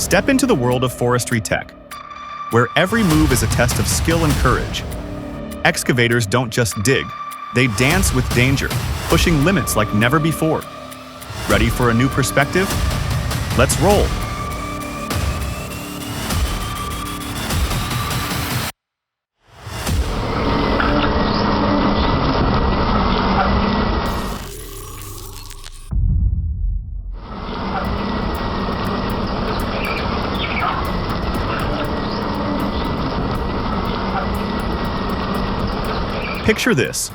Step into the world of Forestry Tech, where every move is a test of skill and courage. Excavators don't just dig, they dance with danger, pushing limits like never before. Ready for a new perspective? Let's roll! Picture this.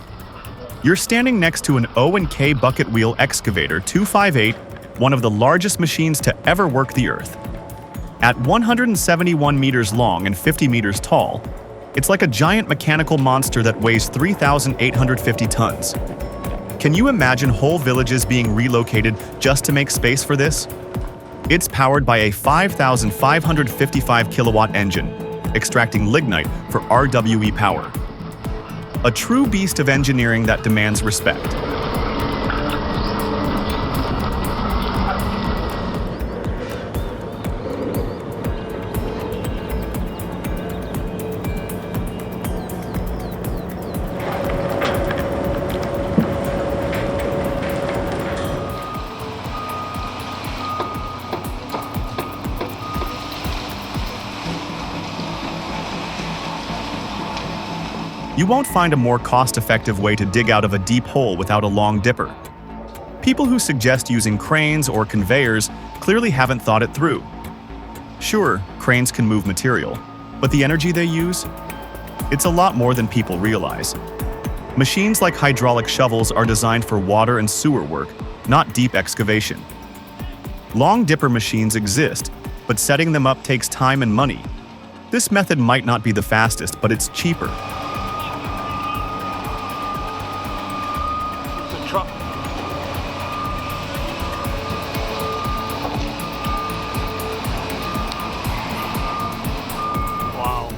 You're standing next to an O&K bucket wheel excavator 258, one of the largest machines to ever work the earth. At 171 meters long and 50 meters tall, it's like a giant mechanical monster that weighs 3,850 tons. Can you imagine whole villages being relocated just to make space for this? It's powered by a 5,555 kilowatt engine, extracting lignite for RWE power. A true beast of engineering that demands respect. You won't find a more cost-effective way to dig out of a deep hole without a long dipper. People who suggest using cranes or conveyors clearly haven't thought it through. Sure, cranes can move material, but the energy they use? It's a lot more than people realize. Machines like hydraulic shovels are designed for water and sewer work, not deep excavation. Long dipper machines exist, but setting them up takes time and money. This method might not be the fastest, but it's cheaper. Truck. Wow.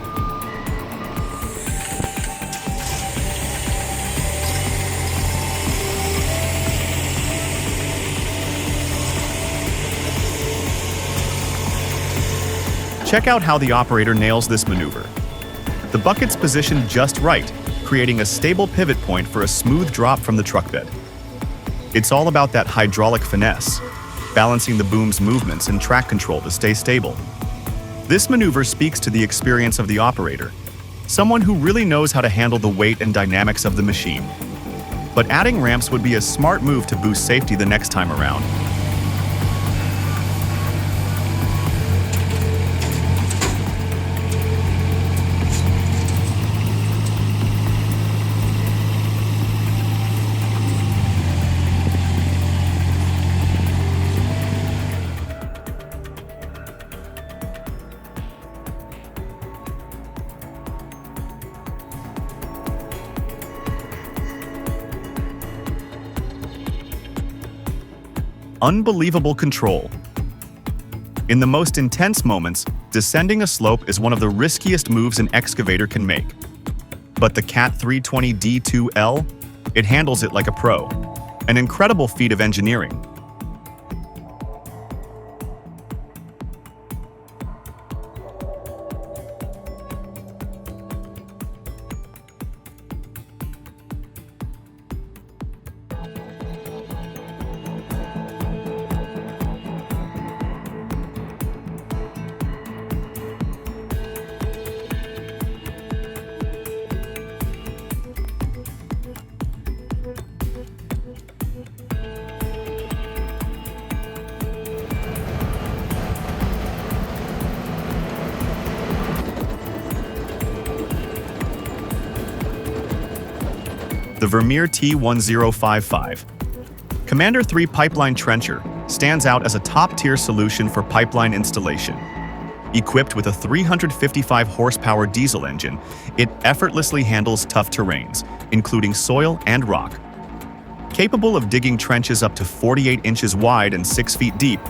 Check out how the operator nails this maneuver. The bucket's positioned just right, creating a stable pivot point for a smooth drop from the truck bed. It's all about that hydraulic finesse, balancing the boom's movements and track control to stay stable. This maneuver speaks to the experience of the operator, someone who really knows how to handle the weight and dynamics of the machine. But adding ramps would be a smart move to boost safety the next time around. Unbelievable control. In the most intense moments, descending a slope is one of the riskiest moves an excavator can make. But the CAT 320D2L, it handles it like a pro. An incredible feat of engineering. The Vermeer T1055. Commander 3 Pipeline Trencher stands out as a top-tier solution for pipeline installation. Equipped with a 355 horsepower diesel engine, it effortlessly handles tough terrains, including soil and rock. Capable of digging trenches up to 48 inches wide and 6 feet deep,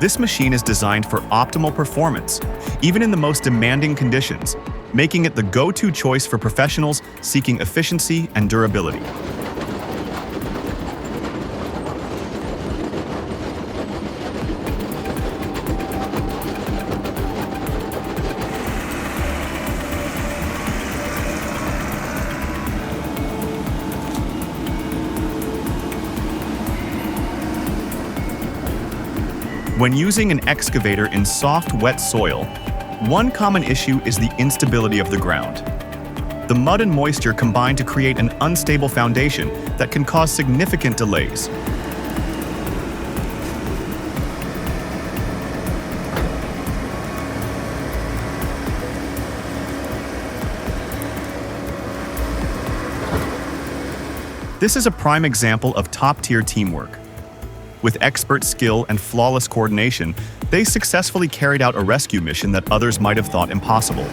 this machine is designed for optimal performance, even in the most demanding conditions, making it the go-to choice for professionals seeking efficiency and durability. When using an excavator in soft, wet soil, one common issue is the instability of the ground. The mud and moisture combine to create an unstable foundation that can cause significant delays. This is a prime example of top-tier teamwork. With expert skill and flawless coordination, they successfully carried out a rescue mission that others might have thought impossible.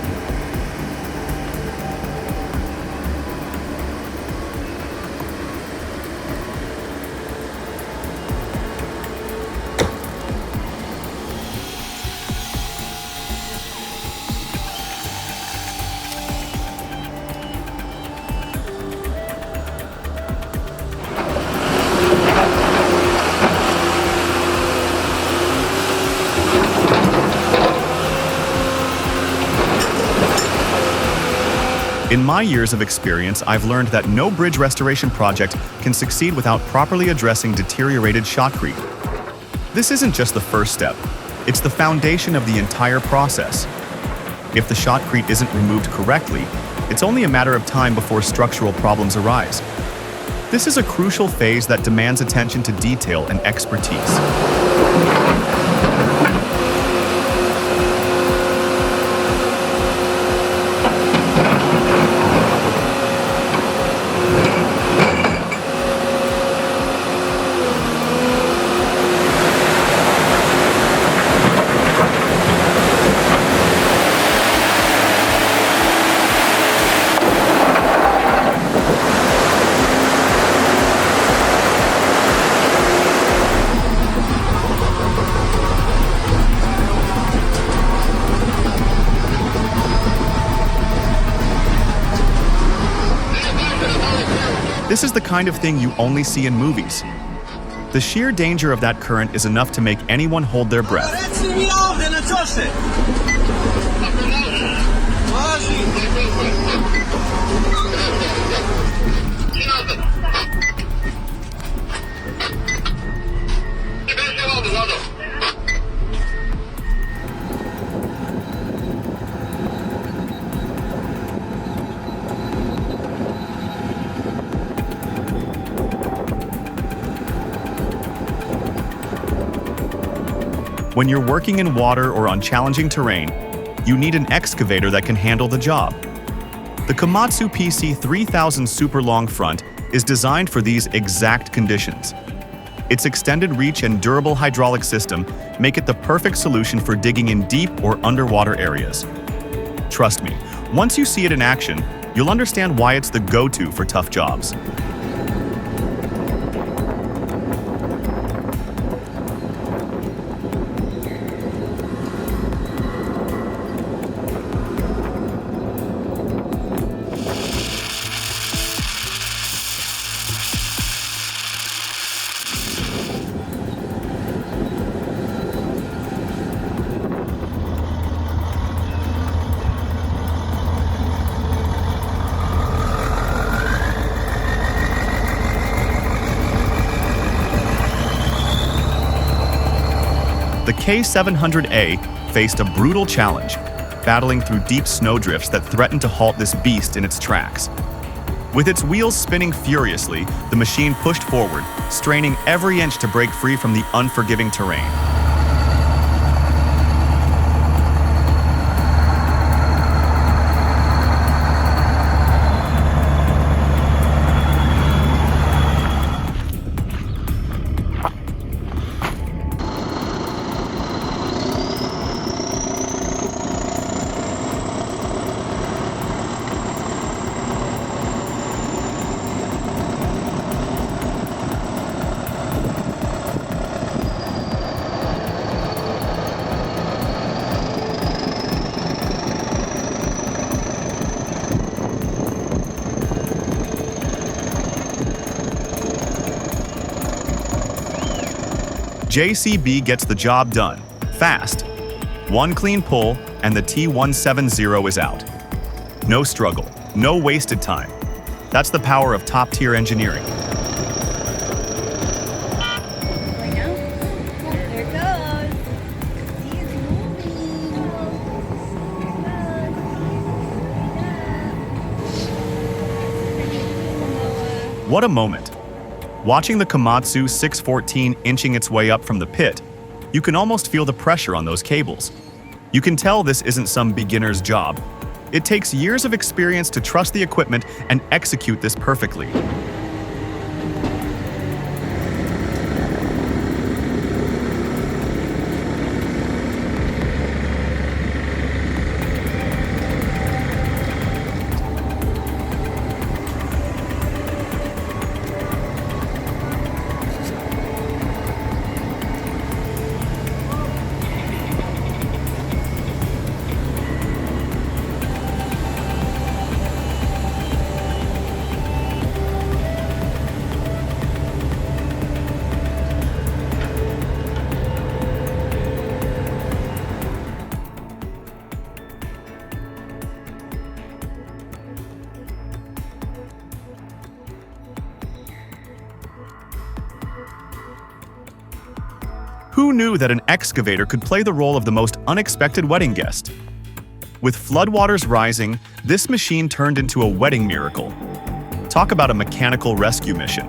In my years of experience, I've learned that no bridge restoration project can succeed without properly addressing deteriorated shotcrete. This isn't just the first step, it's the foundation of the entire process. If the shotcrete isn't removed correctly, it's only a matter of time before structural problems arise. This is a crucial phase that demands attention to detail and expertise. This is the kind of thing you only see in movies. The sheer danger of that current is enough to make anyone hold their breath. When you're working in water or on challenging terrain, you need an excavator that can handle the job. The Komatsu PC 3000 Super Long Front is designed for these exact conditions. Its extended reach and durable hydraulic system make it the perfect solution for digging in deep or underwater areas. Trust me, once you see it in action, you'll understand why it's the go-to for tough jobs. The K700A faced a brutal challenge, battling through deep snowdrifts that threatened to halt this beast in its tracks. With its wheels spinning furiously, the machine pushed forward, straining every inch to break free from the unforgiving terrain. JCB gets the job done, fast. One clean pull, and the T170 is out. No struggle, no wasted time. That's the power of top-tier engineering. There it goes. What a moment! Watching the Komatsu 614 inching its way up from the pit, you can almost feel the pressure on those cables. You can tell this isn't some beginner's job. It takes years of experience to trust the equipment and execute this perfectly. Who knew that an excavator could play the role of the most unexpected wedding guest? With floodwaters rising, this machine turned into a wedding miracle. Talk about a mechanical rescue mission.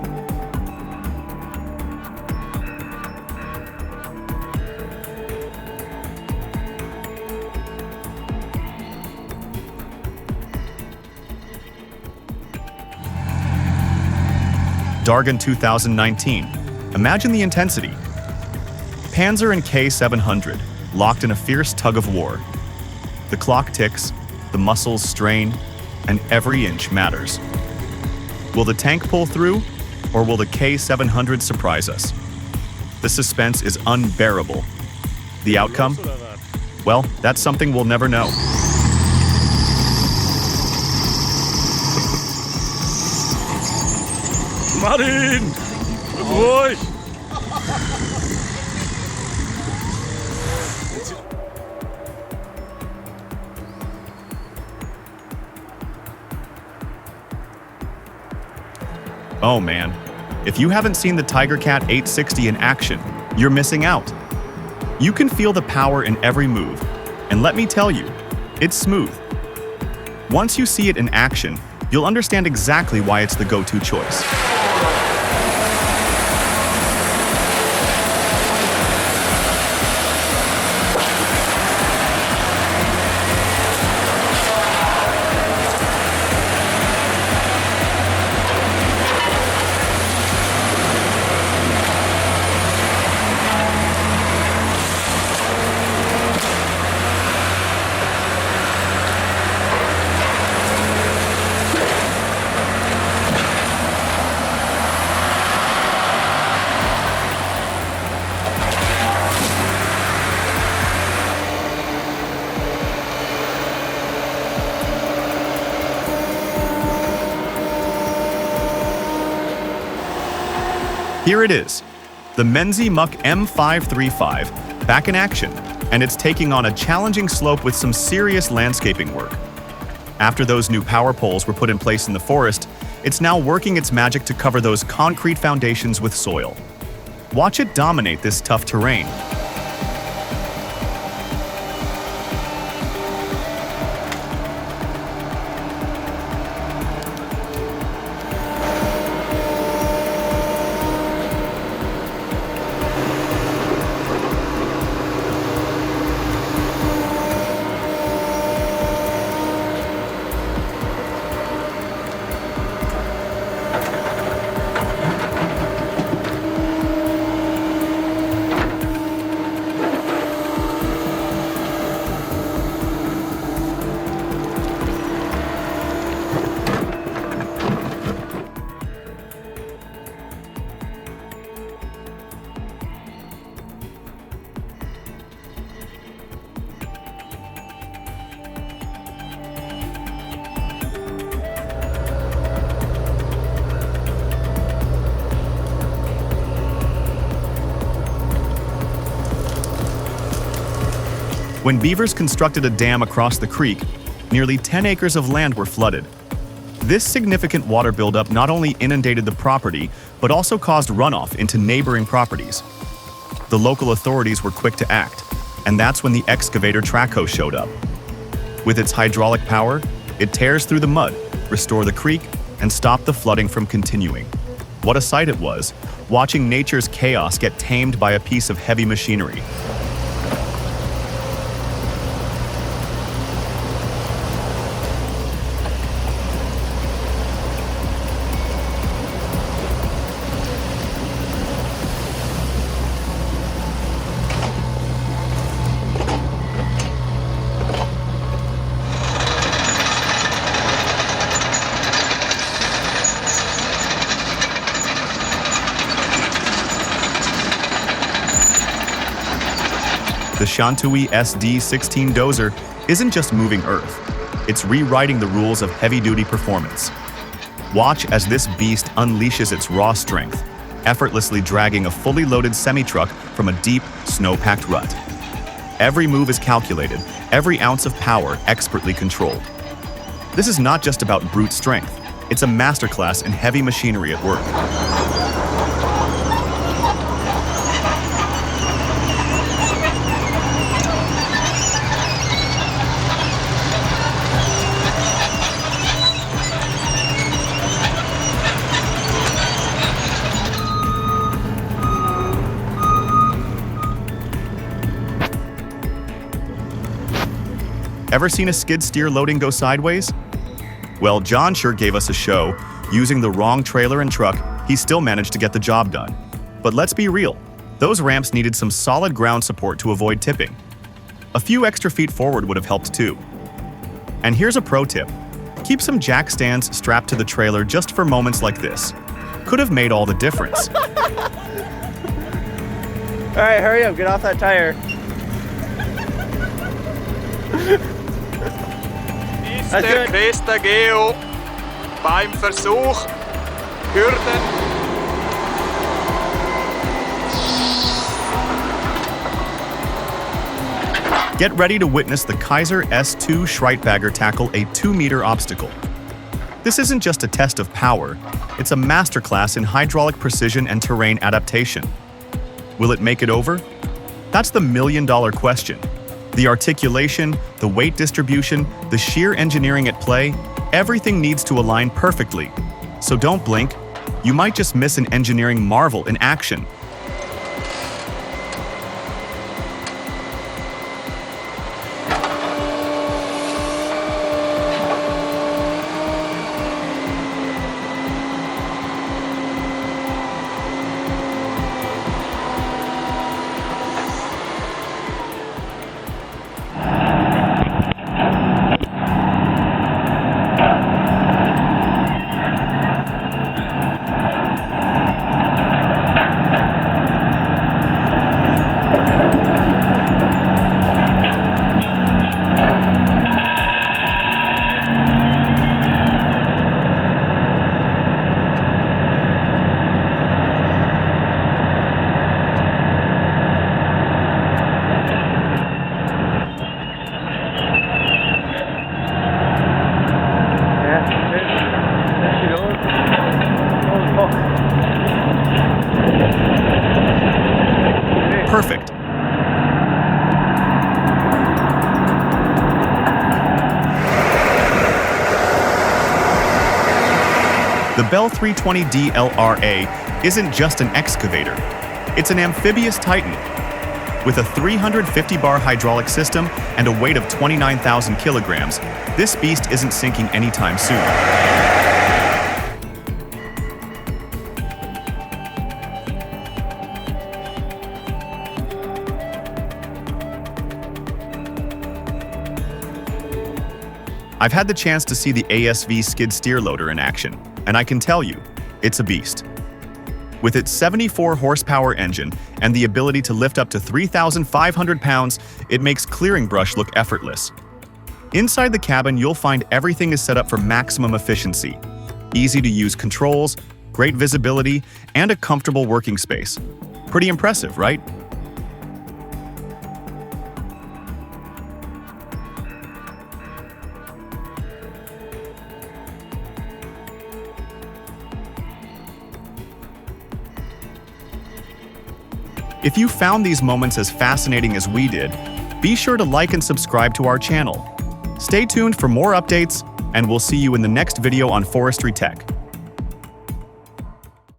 Dargan 2019. Imagine the intensity. Panzer and K700, locked in a fierce tug of war. The clock ticks, the muscles strain, and every inch matters. Will the tank pull through, or will the K700 surprise us? The suspense is unbearable. The outcome? Well, that's something we'll never know. Martin! Ruhig! Oh man, if you haven't seen the Tiger Cat 860 in action, you're missing out. You can feel the power in every move, and let me tell you, it's smooth. Once you see it in action, you'll understand exactly why it's the go-to choice. Here it is, the Menzi Muck M535, back in action, and it's taking on a challenging slope with some serious landscaping work. After those new power poles were put in place in the forest, it's now working its magic to cover those concrete foundations with soil. Watch it dominate this tough terrain. When beavers constructed a dam across the creek, nearly 10 acres of land were flooded. This significant water buildup not only inundated the property, but also caused runoff into neighboring properties. The local authorities were quick to act, and that's when the excavator track hose showed up. With its hydraulic power, it tears through the mud, restores the creek, and stop the flooding from continuing. What a sight it was, watching nature's chaos get tamed by a piece of heavy machinery. The Shantui SD16 dozer isn't just moving earth, it's rewriting the rules of heavy-duty performance. Watch as this beast unleashes its raw strength, effortlessly dragging a fully loaded semi-truck from a deep, snow-packed rut. Every move is calculated, every ounce of power expertly controlled. This is not just about brute strength, it's a masterclass in heavy machinery at work. Ever seen a skid steer loading go sideways? Well, John sure gave us a show. Using the wrong trailer and truck, he still managed to get the job done. But let's be real, those ramps needed some solid ground support to avoid tipping. A few extra feet forward would have helped too. And here's a pro tip. Keep some jack stands strapped to the trailer just for moments like this. Could have made all the difference. All right, hurry up, get off that tire. Ist der größte Geo beim Versuch, Hürden. Get ready to witness the Kaiser S2 Schreitbagger tackle a 2-meter obstacle. This isn't just a test of power, it's a masterclass in hydraulic precision and terrain adaptation. Will it make it over? That's the million-dollar question. The articulation, the weight distribution, the sheer engineering at play, everything needs to align perfectly. So don't blink, you might just miss an engineering marvel in action. Perfect. The Bell 320D LRA isn't just an excavator. It's an amphibious titan. With a 350-bar hydraulic system and a weight of 29,000 kilograms, this beast isn't sinking anytime soon. I've had the chance to see the ASV skid steer loader in action, and I can tell you, it's a beast. With its 74 horsepower engine and the ability to lift up to 3,500 pounds, it makes clearing brush look effortless. Inside the cabin, you'll find everything is set up for maximum efficiency. Easy-to-use controls, great visibility, and a comfortable working space. Pretty impressive, right? If you found these moments as fascinating as we did, be sure to like and subscribe to our channel. Stay tuned for more updates, and we'll see you in the next video on Forestry Tech.